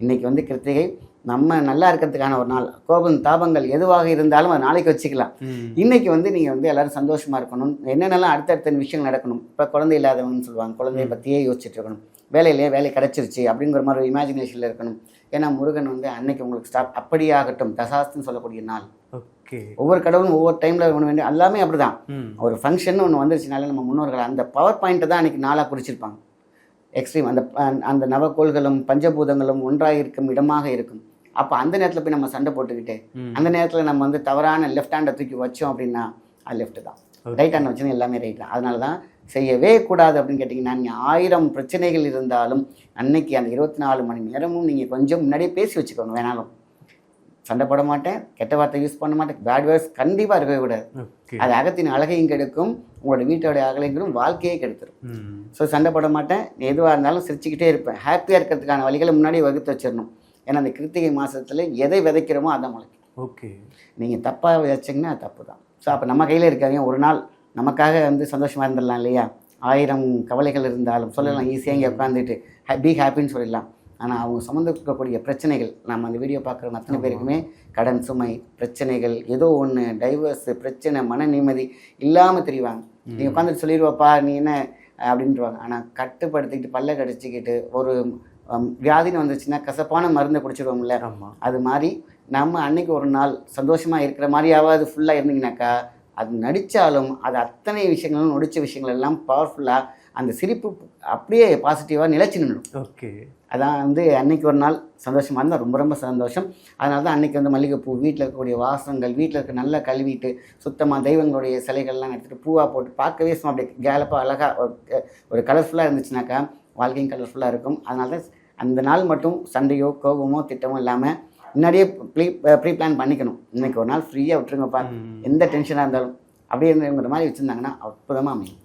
இன்றைக்கி வந்து கிருத்திகை நம்ம நல்லா இருக்கிறதுக்கான ஒரு நாள். கோபம் தாபங்கள் எதுவாக இருந்தாலும் அது நாளைக்கு வச்சுக்கலாம். இன்றைக்கி வந்து நீங்கள் வந்து எல்லோரும் சந்தோஷமாக இருக்கணும். என்னென்னலாம் அடுத்தடுத்த விஷயங்கள் நடக்கணும். இப்போ குழந்தை இல்லாதவங்கன்னு சொல்லுவாங்க, குழந்தைய பற்றியே யோசிச்சுட்டு இருக்கணும். வேலையிலேயே வேலை கிடச்சிருச்சு அப்படிங்கிற மாதிரி ஒரு இமேஜினேஷனில் இருக்கணும். ஏன்னா முருகன் வந்து அன்னைக்கு உங்களுக்கு ஸ்டாப் அப்படியாகட்டும் தசாஸ்துன்னு சொல்லக்கூடிய நாள். ஓகே, ஒவ்வொரு கடவுளும் ஒவ்வொரு டைமில் ஒன்று வேண்டிய எல்லாமே அப்படி தான். ஒரு ஃபங்க்ஷன் ஒன்று வந்துருச்சுனாலே நம்ம முன்னோர்கள் அந்த பவர் பாயிண்ட்டை தான் அன்றைக்கி நாளாக குறிச்சிருப்பாங்க. எக்ஸ்ட்ரீம் அந்த நவக்கோள்களும் பஞ்சபூதங்களும் ஒன்றாக இருக்கும் இடமாக இருக்கும். அப்போ அந்த நேரத்தில் போய் நம்ம சண்டை போட்டுக்கிட்டு அந்த நேரத்தில் நம்ம வந்து தவறான லெஃப்ட் ஹேண்டை தூக்கி வச்சோம் அப்படின்னா அது லெஃப்ட் தான். ரைட் ஹேண்ட் வச்சுன்னா எல்லாமே ரைட் தான். அதனால தான் செய்யவே கூடாது அப்படின்னு கேட்டிங்கன்னா, நீங்கள் 1000 பிரச்சனைகள் இருந்தாலும் அன்னைக்கு அந்த 24 மணி நேரமும் நீங்கள் கொஞ்சம் முன்னாடியே பேசி வச்சுக்கோங்க. வேணாலும் சண்டை போட மாட்டேன், கெட்ட வார்த்தை யூஸ் பண்ண மாட்டேன், பேட் வேர்ட்ஸ் கண்டிப்பாக இருக்கவே கூடாது. அது அகத்தின் அழகையும் கெடுக்கும், உங்களோட வீட்டோடைய அகலைகளும் வாழ்க்கையே கெடுத்துரும். ஸோ சண்டை போட மாட்டேன், எதுவாக இருந்தாலும் சிரிச்சுக்கிட்டே இருப்பேன். ஹாப்பியாக இருக்கிறதுக்கான வழிகளை முன்னாடியே வகுத்து வச்சிடணும். ஏன்னா அந்த கிருத்திகை மாதத்தில் எதை விதைக்கிறோமோ அதான் முளைக்கும். ஓகே, நீங்கள் தப்பாக விதைச்சிங்கன்னா அது தப்பு தான். ஸோ அப்போ நம்ம கையில் இருக்காங்க. ஒரு நாள் நமக்காக வந்து சந்தோஷமாக இருந்துடலாம் இல்லையா? 1000 கவலைகள் இருந்தாலும் சொல்லலாம், ஈஸியாக இங்கே உட்காந்துட்டு பி ஹாப்பின்னு சொல்லிடலாம். ஆனால் அவங்க சுமந்துக்கக்கூடிய பிரச்சனைகள், நம்ம அந்த வீடியோ பார்க்குற அத்தனை பேருக்குமே கடன் சுமை, பிரச்சனைகள், ஏதோ ஒன்று, டைவர்ஸு பிரச்சனை, மன நிம்மதி இல்லாமல் தெரிவாங்க. நீங்கள் உட்காந்துட்டு சொல்லிடுவாப்பா நீ என்ன அப்படின்ட்டுருவாங்க. ஆனால் கட்டுப்படுத்திக்கிட்டு பல்ல கடிச்சிக்கிட்டு ஒரு வியாதின்னு வந்துச்சுன்னா கசப்பான மருந்தை குடிச்சிடுவோம்ல, அது மாதிரி நம்ம அன்னைக்கு ஒரு நாள் சந்தோஷமாக இருக்கிற மாதிரியாவது ஃபுல்லாக இருந்தீங்கன்னாக்கா அது நடித்தாலும் அது அத்தனை விஷயங்களும் நொடிச்ச விஷயங்கள் எல்லாம் பவர்ஃபுல்லாக அந்த சிரிப்பு அப்படியே பாசிட்டிவாக நிலைச்சி நின்றுடும். ஓகே, அதான் வந்து அன்னைக்கு ஒரு நாள் சந்தோஷமாக இருந்தால் ரொம்ப ரொம்ப சந்தோஷம். அதனால தான் அன்றைக்கி வந்து மல்லிகைப்பூ, வீட்டில் இருக்கக்கூடிய வாசங்கள், வீட்டில் இருக்க நல்லா கழுவிட்டு சுத்தமாக தெய்வங்களுடைய சிலைகள்லாம் எடுத்துகிட்டு பூவாக போட்டு பார்க்கவே சும்மா அப்படியே கேலப்பாக அழகாக ஒரு கலர்ஃபுல்லாக இருந்துச்சுனாக்கா வாழ்க்கையும் கலர்ஃபுல்லாக இருக்கும். அதனால தான் அந்த நாள் மட்டும் சண்டையோ கோபமோ திட்டமோ இல்லாமல் முன்னாடியே ப்ரீ பிளான் பண்ணிக்கணும். இன்றைக்கி ஒரு நாள் ஃப்ரீயாக விட்டுருங்கப்பா, எந்த டென்ஷனாக இருந்தாலும் அப்படியே இருந்துங்கிற மாதிரி வச்சுருந்தாங்கன்னா அற்புதமாக அமையும்.